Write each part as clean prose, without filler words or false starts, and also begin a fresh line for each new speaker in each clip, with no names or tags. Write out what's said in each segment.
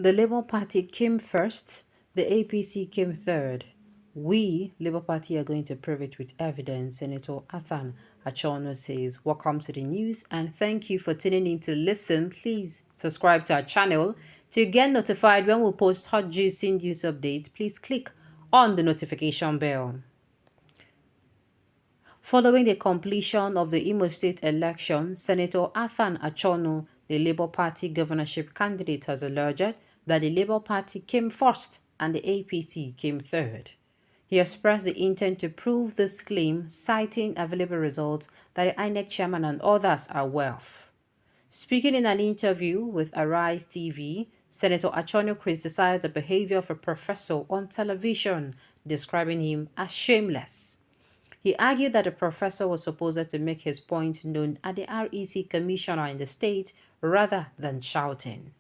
The Labour Party came first, the APC came third. We, Labour Party, are going to prove it with evidence, Senator Athan Achono says. Welcome to the news and thank you for tuning in to listen. Please subscribe to our channel to get notified when we post hot juicy news updates. Please click on the notification bell. Following the completion of the Imo State election, Senator Athan Achono, the Labour Party governorship candidate, has alleged that the Labour Party came first and the APC came third. He expressed the intent to prove this claim, citing available results that the Inec chairman and others are aware of. Speaking in an interview with Arise TV, Senator Achono criticized the behavior of a professor on television, describing him as shameless. He argued that the professor was supposed to make his point known at the REC commissioner in the state rather than shouting.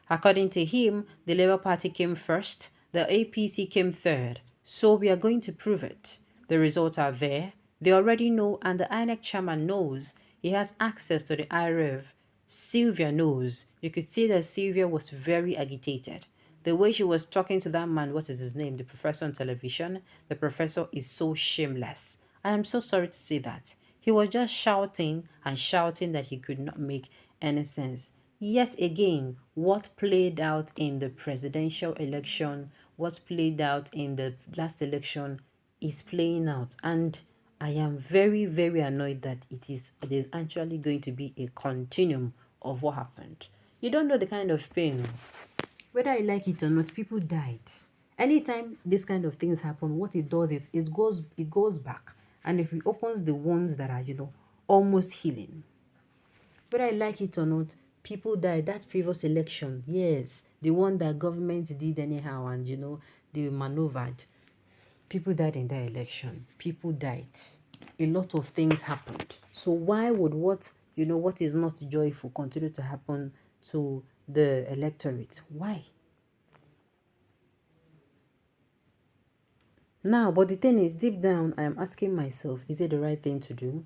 According to him, the Labour Party came first, the APC came third, so we are going to prove it. The results are there, they already know, and the Inec chairman knows. He has access to the IREV. Sylvia knows. You could see that Sylvia was very agitated. The way she was talking to that man, what is his name, the professor on television, the professor is so shameless. I am so sorry to say that. He was just shouting and shouting that he could not make any sense. Yet again, what played out in the presidential election, what played out in the last election is playing out. And I am very, very annoyed that it is actually going to be a continuum of what happened. You don't know the kind of pain. Whether I like it or not, people died. Anytime this kind of things happen, what it does is it goes back and it reopens the ones that are, almost healing. Whether I like it or not, people died. That previous election, yes, the one that government did anyhow and they maneuvered. People died in that election. People died. A lot of things happened. So why would what is not joyful continue to happen to the electorate? Why? Now, but the thing is, deep down, I am asking myself, is it the right thing to do?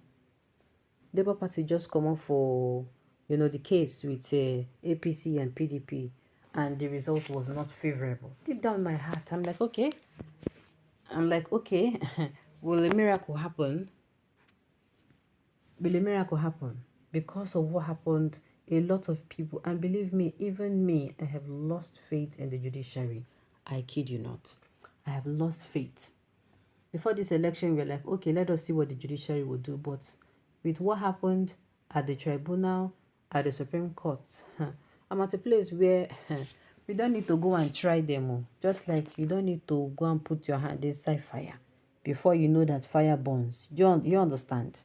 Labour Party just come up for, the case with APC and PDP, and the result was not favorable. Deep down in my heart, I'm like, okay. Will a miracle happen? Will a miracle happen? Because of what happened, a lot of people, and believe me, even me, I have lost faith in the judiciary. I kid you not. I have lost faith. Before this election, we were like, okay, let us see what the judiciary will do. But with what happened at the tribunal, at the Supreme Court, I'm at a place where we don't need to go and try them all. Just like you don't need to go and put your hand inside fire before you know that fire burns. You understand?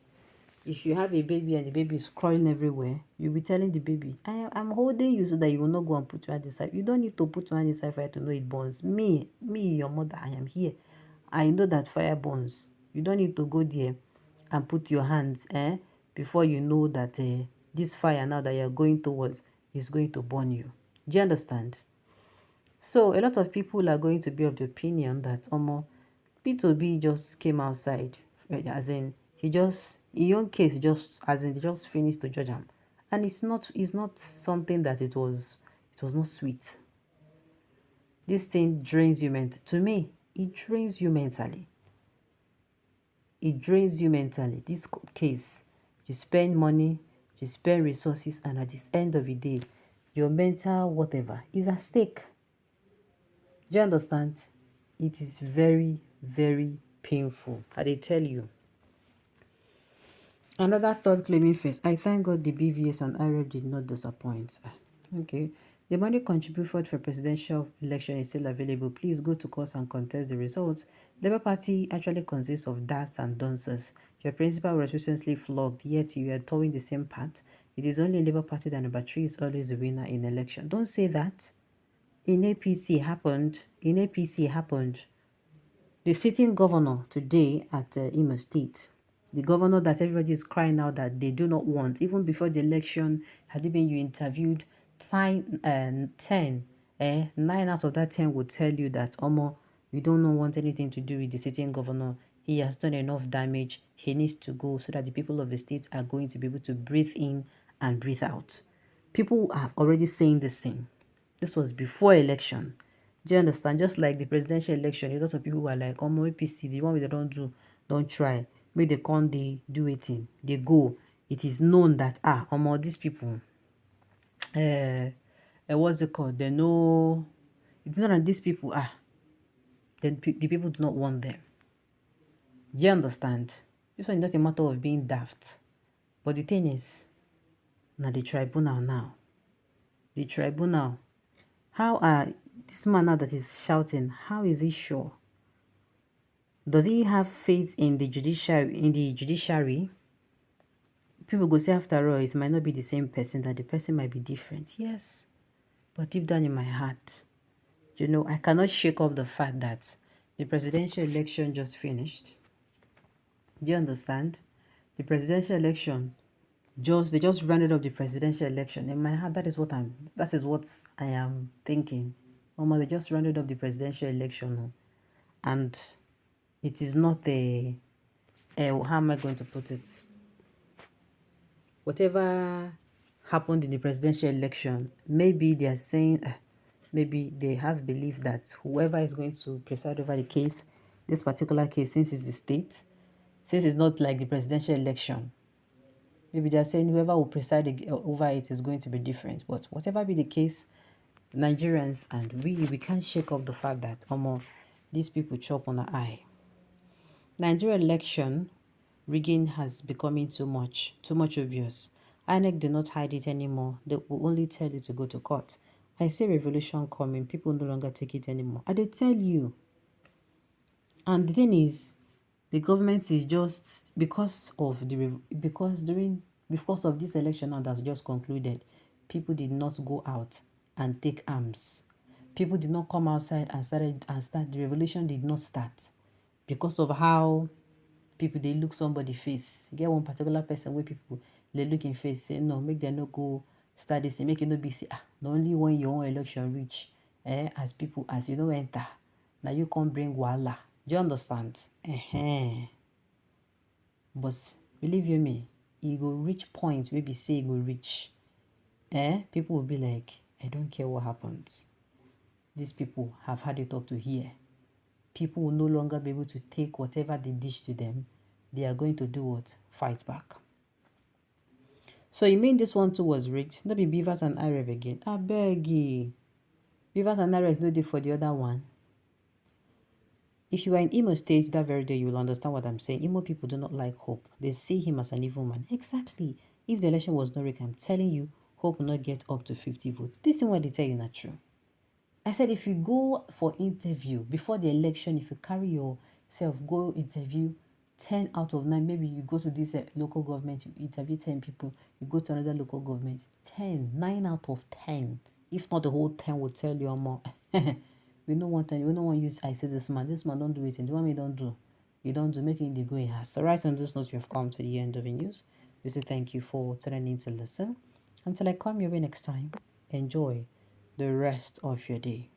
If you have a baby and the baby is crawling everywhere, you'll be telling the baby, I'm holding you so that you will not go and put your hand inside. You don't need to put your hand inside fire to know it burns. Me, your mother, I am here. I know that fire burns. You don't need to go there and put your hands before you know that this fire now that you're going towards is going to burn you. Do you understand? So a lot of people are going to be of the opinion that P2B just came outside, as in he just, in your case, just as in they just finished to judge him, and it's not something that it was not sweet. This thing drains you to me, it drains you mentally. It drains you mentally. This case, you spend money, you spend resources, and at the end of the day, your mental whatever is at stake. Do you understand? It is very, very painful. I tell you. Another third claiming first. I thank God the BVS and IREF did not disappoint. Okay. The money contributed for presidential election is still available. Please go to court and contest the results. Labour Party actually consists of das and dunces. Your principal was recently flogged, yet you are towing the same path. It is only Labour Party that number 3 is always the winner in election. Don't say that. In APC happened. The sitting governor today at Imo State, the governor that everybody is crying out that they do not want, even before the election, had it been you interviewed 10, 9 out of that 10 would tell you that, Omo, we don't want anything to do with the sitting governor. He has done enough damage. He needs to go so that the people of the state are going to be able to breathe in and breathe out. People are already saying this thing. This was before election. Do you understand? Just like the presidential election, a lot of people were like, oh, my APC, the one we don't do, don't try. Make the con they do it in. They go. It is known that these people, what's it called? They know it's not that these people then the people do not want them. Do you understand? This one is not a matter of being daft. But the thing is, now the tribunal now. The tribunal. How are this man now that is shouting, how is he sure? Does he have faith in the judiciary? People go say after all, it might not be the same person, that the person might be different. Yes. But deep down in my heart, I cannot shake off the fact that the presidential election just finished. Do you understand? The presidential election they just rounded up the presidential election. In my heart, that is what I am thinking. Mama, they just rounded up the presidential election, and it is not how am I going to put it? Whatever happened in the presidential election, maybe they are saying, maybe they have belief that whoever is going to preside over the case, this particular case, since it's the state, since it's not like the presidential election, maybe they're saying whoever will preside over it is going to be different. But whatever be the case, Nigerians and we can't shake off the fact that these people chop on the eye. Nigeria election rigging has becoming too much obvious. Inec do not hide it anymore. They will only tell you to go to court. I see revolution coming. People no longer take it anymore. I they tell you. And the thing is, the government is just because of this election now that's just concluded, people did not go out and take arms. People did not come outside and start. The revolution did not start because of how people they look somebody face. You get one particular person where people they look in face say no, make them not go start this, make it not be say not only when your own election reach, as people as you don't enter, now you can't bring wala. Do you understand? But believe you me, it will reach points where we say it will reach. People will be like, I don't care what happens. These people have had it up to here. People will no longer be able to take whatever they dish to them. They are going to do what? Fight back. So you mean this one too was rigged? Not be Beavers and Irev again. I beg you. Beavers and Irev no day for the other one. If you are in Imo State that very day, you will understand what I'm saying. Imo people do not like Hope. They see him as an evil man. Exactly. If the election was not rigged, I'm telling you, Hope will not get up to 50 votes. This is what they tell you not true. I said if you go for interview before the election, if you carry yourself, go interview 10 out of 9, maybe you go to this local government, you interview 10 people, you go to another local government, 9 out of 10, if not the whole 10 will tell you more. We don't want to use I say this man don't do it, and the one we don't do, you don't do, making the going has. So right on this note, we have come to the end of the news. We say thank you for tuning in to listen. Until I come your way next time, enjoy the rest of your day.